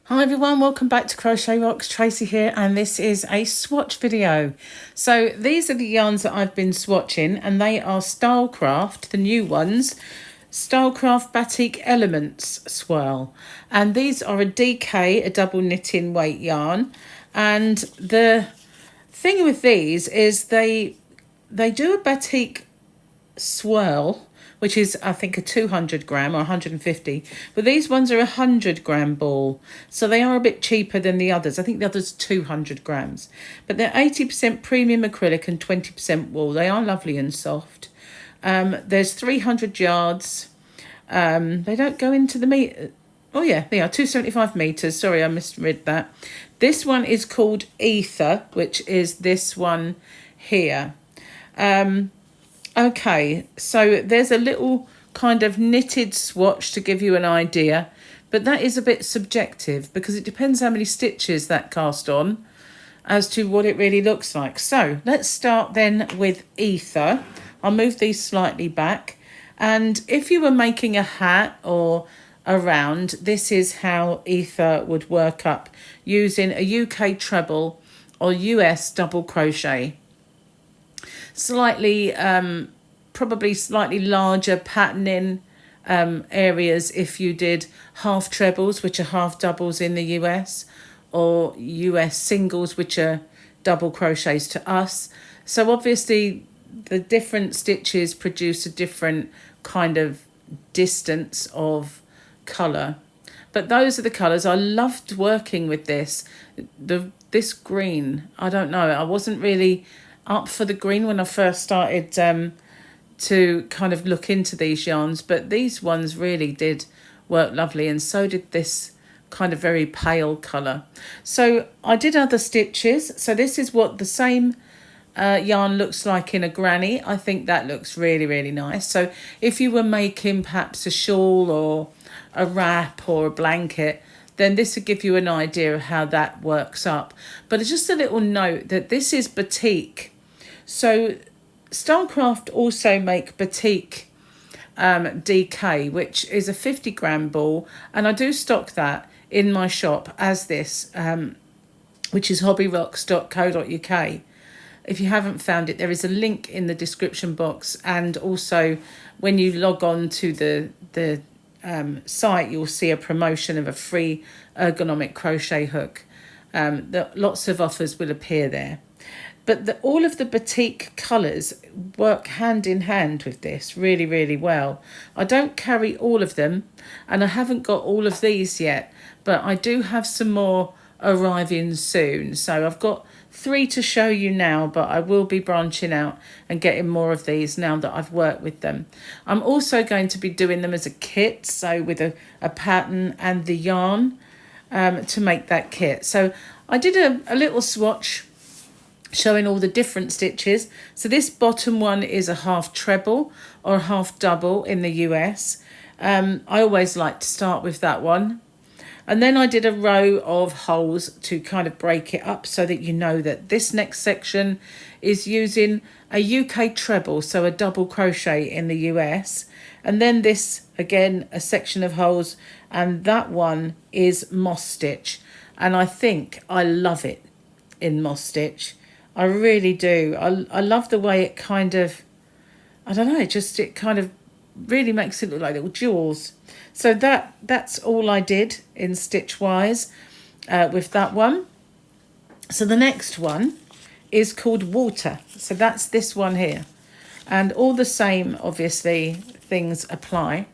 Hi everyone, welcome back to Crochet Rocks. Tracy here, and this is a swatch video. So these are the yarns that I've been swatching, and they are Stylecraft, the new ones, Stylecraft Batik Elements Swirl. And these are a DK, a double knitting weight yarn. And the thing with these is they do a batik swirl, which is I think a 200 gram or 150, but these ones are a 100 gram ball, so they are a bit cheaper than the others. I think the others 200 grams, but they're 80% premium acrylic and 20% wool. They are lovely and soft. There's 300 yards. They don't go into the meter. Oh yeah, they are 275 meters. Sorry, I misread that. This one is called Ether, which is this one here. Okay, so there's a little kind of knitted swatch to give you an idea, but that is a bit subjective because it depends how many stitches that cast on as to what it really looks like. So let's start then with Ether. I'll move these slightly back. And if you were making a hat or a round, this is how Ether would work up using a UK treble or US double crochet. Slightly, probably slightly larger patterning areas if you did half trebles, which are half doubles in the US, or US singles, which are double crochets to us. So obviously the different stitches produce a different kind of distance of colour. But those are the colours. I loved working with this. This green, I don't know, I wasn't really up for the green when I first started to kind of look into these yarns, but these ones really did work lovely, and so did this kind of very pale colour. So I did other stitches. So this is what the same yarn looks like in a granny. I think that looks really, really nice. So if you were making perhaps a shawl or a wrap or a blanket, then this would give you an idea of how that works up. But just a little note that this is batik. So Stylecraft also make batik DK, which is a 50-gram ball, and I do stock that in my shop as this, which is hobbyrocks.co.uk. If you haven't found it, there is a link in the description box, and also when you log on to the site, you'll see a promotion of a free ergonomic crochet hook. Lots of offers will appear there. But all of the batik colours work hand in hand with this really, really well. I don't carry all of them, and I haven't got all of these yet, but I do have some more arriving soon. So I've got 3 to show you now, but I will be branching out and getting more of these now that I've worked with them. I'm also going to be doing them as a kit, so with a pattern and the yarn to make that kit. So I did a little swatch showing all the different stitches. So this bottom one is a half treble or a half double in the US. I always like to start with that one. And then I did a row of holes to kind of break it up so that you know that this next section is using a UK treble, so a double crochet in the US. And then this, again, a section of holes, and that one is moss stitch. And I think I love it in moss stitch. I really do. I love the way it kind of, I don't know, it kind of really makes it look like little jewels. So that's all I did in stitch wise with that one. So the next one is called Water. So that's this one here. And all the same, obviously, things apply.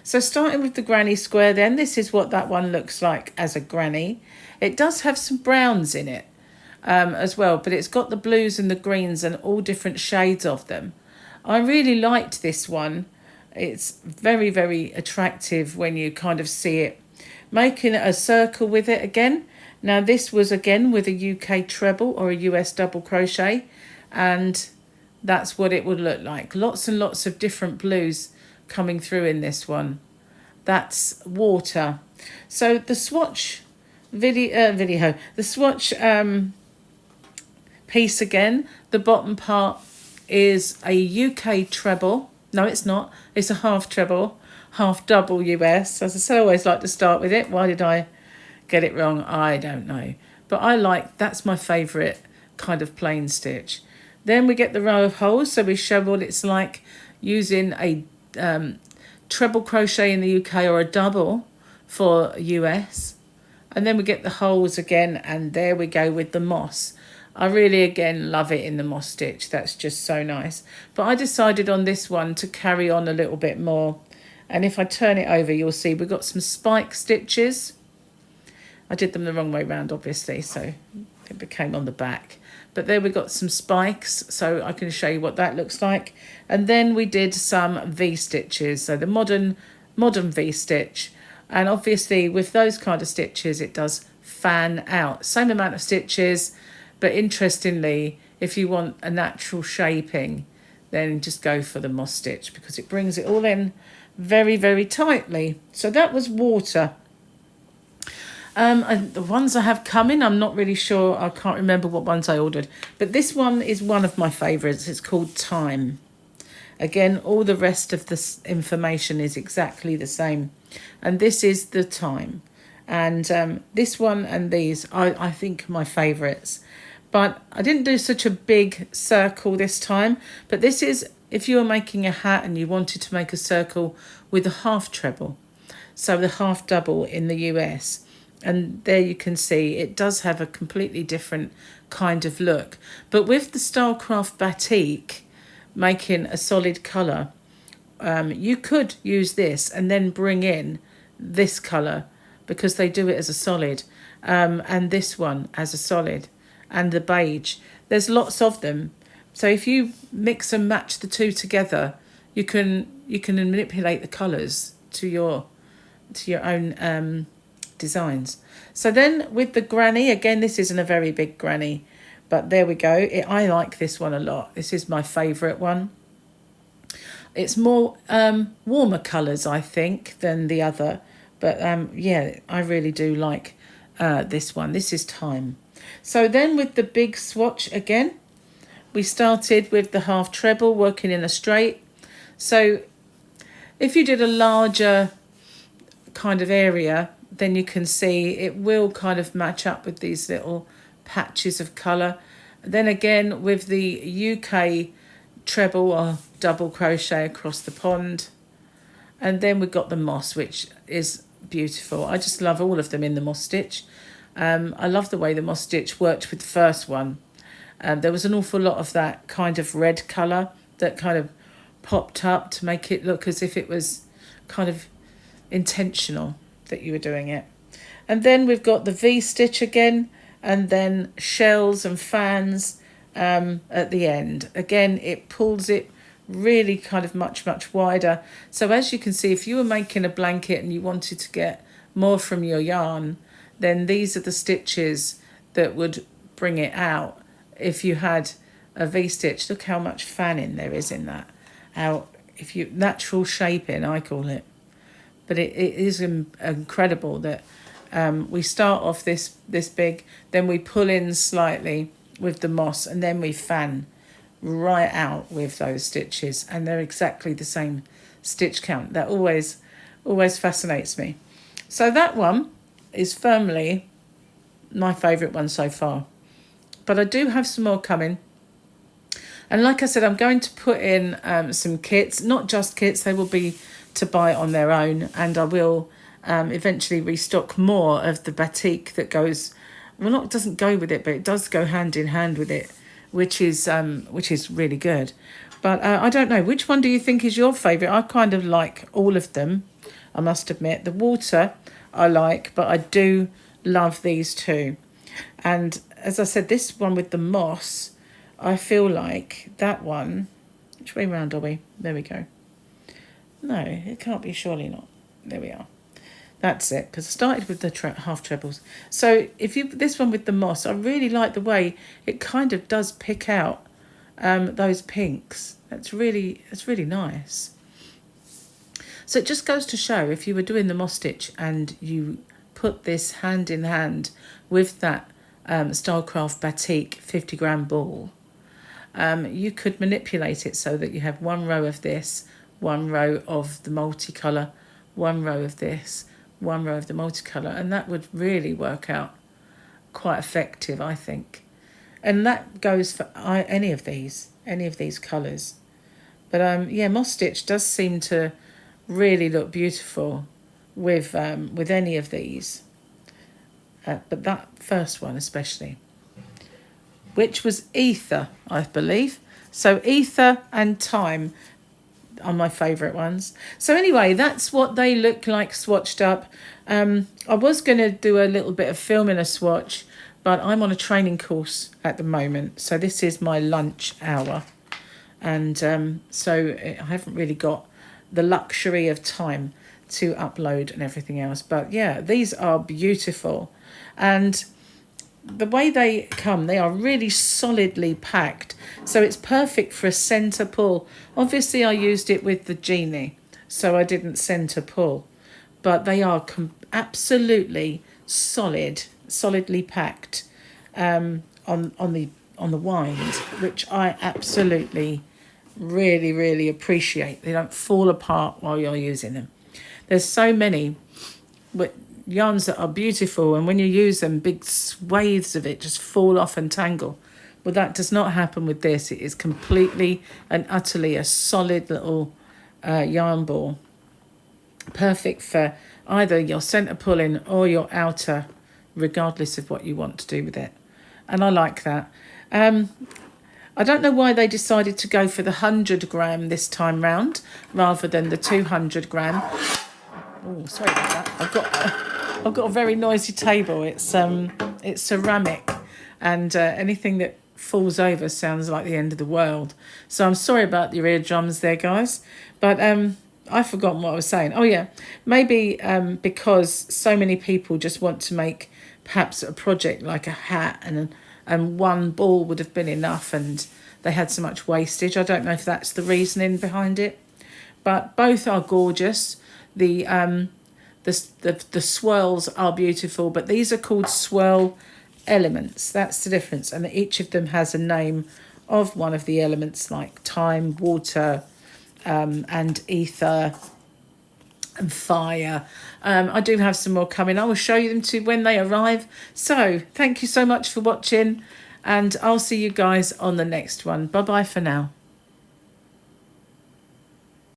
So starting with the granny square then, this is what that one looks like as a granny. It does have some browns in it as well, but it's got the blues and the greens and all different shades of them. I really liked this one. It's very, very attractive when you kind of see it. Making a circle with it again. Now this was again with a UK treble or a US double crochet, and that's what it would look like. Lots and lots of different blues coming through in this one. That's Water. So the swatch the swatch piece again, the bottom part is a UK treble. No, it's not. It's a half treble, half double US. As I say, I always like to start with it. Why did I get it wrong, I don't know. But that's my favourite kind of plain stitch. Then we get the row of holes, so we show what it's like using a treble crochet in the UK or a double for US. And then we get the holes again, and there we go with the moss. I really, again, love it in the moss stitch. That's just so nice. But I decided on this one to carry on a little bit more. And if I turn it over, you'll see we've got some spike stitches. I did them the wrong way round, obviously, so it became on the back. But there we got some spikes, so I can show you what that looks like. And then we did some V-stitches, so the modern V-stitch. And obviously, with those kind of stitches, it does fan out. Same amount of stitches, but interestingly, if you want a natural shaping, then just go for the moss stitch because it brings it all in very, very tightly. So that was water. And the ones I have coming, I'm not really sure. I can't remember what ones I ordered. But this one is one of my favourites. It's called Time. Again, all the rest of this information is exactly the same. And this is the Time. And this one and these, I think, are my favourites. But I didn't do such a big circle this time. But this is, if you were making a hat and you wanted to make a circle with a half treble. So the half double in the US. And there you can see it does have a completely different kind of look. But with the Stylecraft Batik making a solid colour, you could use this and then bring in this colour because they do it as a solid, and this one as a solid, and the beige. There's lots of them. So if you mix and match the two together, you can manipulate the colours to your own designs. So then with the granny, again, this isn't a very big granny, but there we go. I like this one a lot. This is my favourite one. It's more warmer colours, I think, than the other. But yeah, I really do like this one. This is Time. So then with the big swatch again, we started with the half treble working in a straight. So if you did a larger kind of area, then you can see it will kind of match up with these little patches of colour. Then again with the UK treble or double crochet across the pond. And then we've got the moss, which is beautiful. I just love all of them in the moss stitch. I love the way the moss stitch worked with the first one. There was an awful lot of that kind of red colour that kind of popped up to make it look as if it was kind of intentional that you were doing it. And then we've got the V-stitch again, and then shells and fans at the end. Again, it pulls it really kind of much wider. So as you can see, if you were making a blanket and you wanted to get more from your yarn, then these are the stitches that would bring it out. If you had a V-stitch, look how much fanning there is in that. Natural shaping, I call it. But it is incredible that we start off this big, then we pull in slightly with the moss, and then we fan right out with those stitches, and they're exactly the same stitch count. That always fascinates me. So that one is firmly my favourite one so far. But I do have some more coming. And like I said, I'm going to put in some kits, not just kits, they will be to buy on their own, and I will eventually restock more of the batik that goes, well, doesn't go with it, but it does go hand in hand with it, which is really good. But I don't know, which one do you think is your favourite? I kind of like all of them, I must admit. The water I like, but I do love these two. And as I said, this one with the moss, I feel like that one, which way round are we? There we go. No, it can't be, surely not. There we are. That's it, because I started with the half trebles. So this one with the moss, I really like the way it kind of does pick out those pinks. It's really nice. So it just goes to show, if you were doing the moss stitch and you put this hand in hand with that Stylecraft Batik 50 gram ball, you could manipulate it so that you have one row of this, one row of the multicolour, one row of this, one row of the multicolour, and that would really work out quite effective, I think. And that goes for any of these colours. But yeah, moss stitch does seem to really look beautiful with any of these. But that first one especially, which was Ether, I believe. So Ether and Time are my favourite ones. So anyway, that's what they look like swatched up. I was going to do a little bit of filming a swatch, but I'm on a training course at the moment. So this is my lunch hour. And so I haven't really got the luxury of time to upload and everything else. But yeah, these are beautiful. And the way they come, they are really solidly packed. So it's perfect for a centre pull. Obviously, I used it with the Genie, so I didn't centre pull. But they are absolutely solidly packed on the wind, which I absolutely really appreciate. They don't fall apart while you're using them. There's so many yarns that are beautiful, and when you use them, big swathes of it just fall off and tangle. Well, that does not happen with this. It is completely and utterly a solid little yarn ball, perfect for either your centre pulling or your outer, regardless of what you want to do with it. And I like that. I don't know why they decided to go for the 100 gram this time round rather than the 200 gram. Oh, sorry about that. I've got a very noisy table. It's ceramic, and anything that falls over sounds like the end of the world. So I'm sorry about your eardrums there, guys. But I've forgotten what I was saying. Oh yeah, maybe because so many people just want to make perhaps a project like a hat, and one ball would have been enough, and they had so much wastage. I don't know if that's the reasoning behind it, but both are gorgeous. The swirls are beautiful, but these are called swirl elements. That's the difference, and each of them has a name of one of the elements, like time, water, and ether and fire. I do have some more coming. I will show you them too when they arrive. So thank you so much for watching, and I'll see you guys on the next one. Bye bye for now.